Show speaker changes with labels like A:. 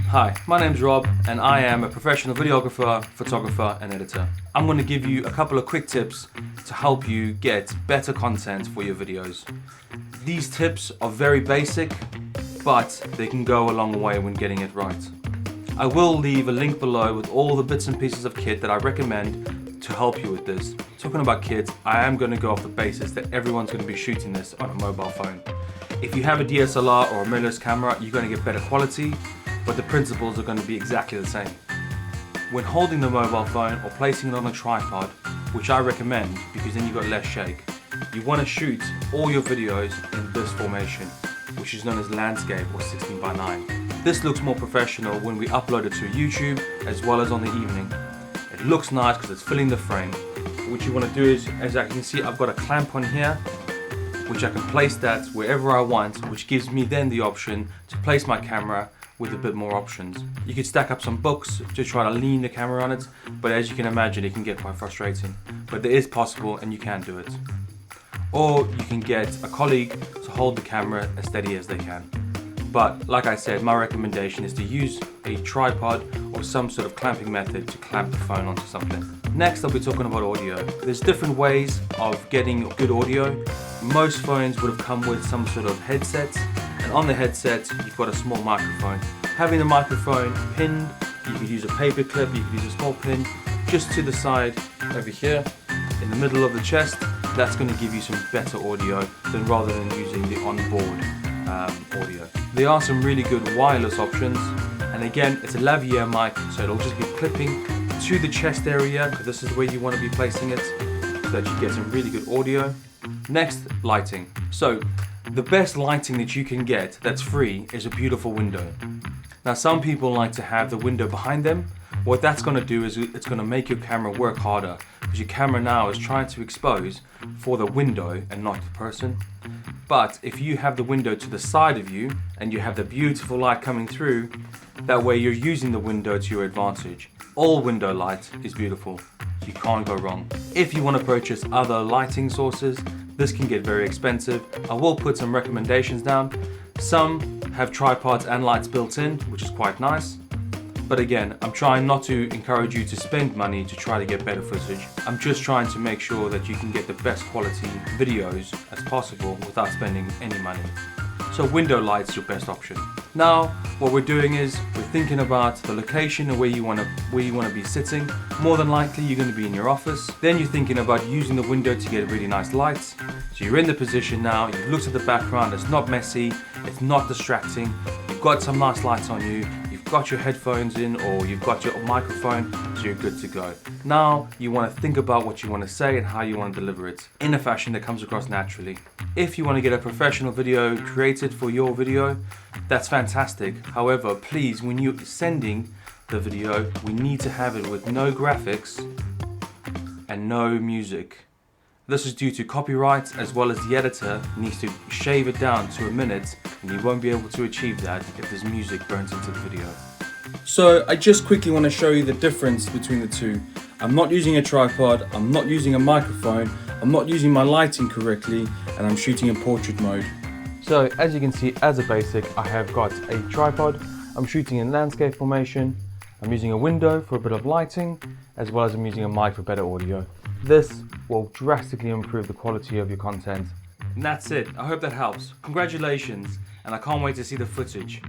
A: Hi, my name's Rob and I am a professional videographer, photographer and editor. I'm going to give you a couple of quick tips to help you get better content for your videos. These tips are very basic, but they can go a long way when getting it right. I will leave a link below with all the bits and pieces of kit that I recommend to help you with this. Talking about kit, I am going to go off the basis that everyone's going to be shooting this on a mobile phone. If you have a DSLR or a mirrorless camera, you're going to get better quality, but the principles are going to be exactly the same. When holding the mobile phone or placing it on a tripod, which I recommend because then you've got less shake, you want to shoot all your videos in this formation, which is known as landscape or 16:9. This looks more professional when we upload it to YouTube as well as on the evening. It looks nice because it's filling the frame. What you want to do is, as I can see, I've got a clamp on here, which I can place that wherever I want, which gives me then the option to place my camera with a bit more options. You could stack up some books to try to lean the camera on it, but as you can imagine, it can get quite frustrating. But it is possible and you can do it. Or you can get a colleague to hold the camera as steady as they can. But like I said, my recommendation is to use a tripod or some sort of clamping method to clamp the phone onto something. Next, I'll be talking about audio. There's different ways of getting good audio. Most phones would have come with some sort of headset, and on the headset, you've got a small microphone. Having the microphone pinned, you could use a paper clip, you could use a small pin, just to the side over here, in the middle of the chest. That's going to give you some better audio than rather than using the onboard audio. There are some really good wireless options, and again, it's a lavalier mic, so it'll just be clipping to the chest area, because this is where you want to be placing it, so that you get some really good audio. Next, lighting. So, the best lighting that you can get that's free is a beautiful window. Now, some people like to have the window behind them. What that's going to do is it's going to make your camera work harder, because your camera now is trying to expose for the window and not the person. But if you have the window to the side of you and you have the beautiful light coming through, that way you're using the window to your advantage. All window light is beautiful. You can't go wrong. If you want to purchase other lighting sources, this can get very expensive. I will put some recommendations down. Some have tripods and lights built in, which is quite nice. But again, I'm trying not to encourage you to spend money to try to get better footage. I'm just trying to make sure that you can get the best quality videos as possible without spending any money. So window light's your best option. Now, what we're doing is we're thinking about the location and where you want to be sitting. More than likely, you're going to be in your office. Then you're thinking about using the window to get really nice lights. So you're in the position now. You've looked at the background. It's not messy. It's not distracting. You've got some nice lights on you. You've got your headphones in, or you've got your microphone, so you're good to go. Now you want to think about what you want to say and how you want to deliver it in a fashion that comes across naturally. If you want to get a professional video created for your video, that's fantastic. However, please, when you're sending the video, we need to have it with no graphics and no music. This is due to copyright, as well as the editor needs to shave it down to a minute, and you won't be able to achieve that if there's music burnt into the video. So I just quickly want to show you the difference between the two. I'm not using a tripod, I'm not using a microphone, I'm not using my lighting correctly, and I'm shooting in portrait mode. So as you can see, as a basic, I have got a tripod, I'm shooting in landscape formation, I'm using a window for a bit of lighting, as well as I'm using a mic for better audio. This will drastically improve the quality of your content. And that's it. I hope that helps. Congratulations, and I can't wait to see the footage.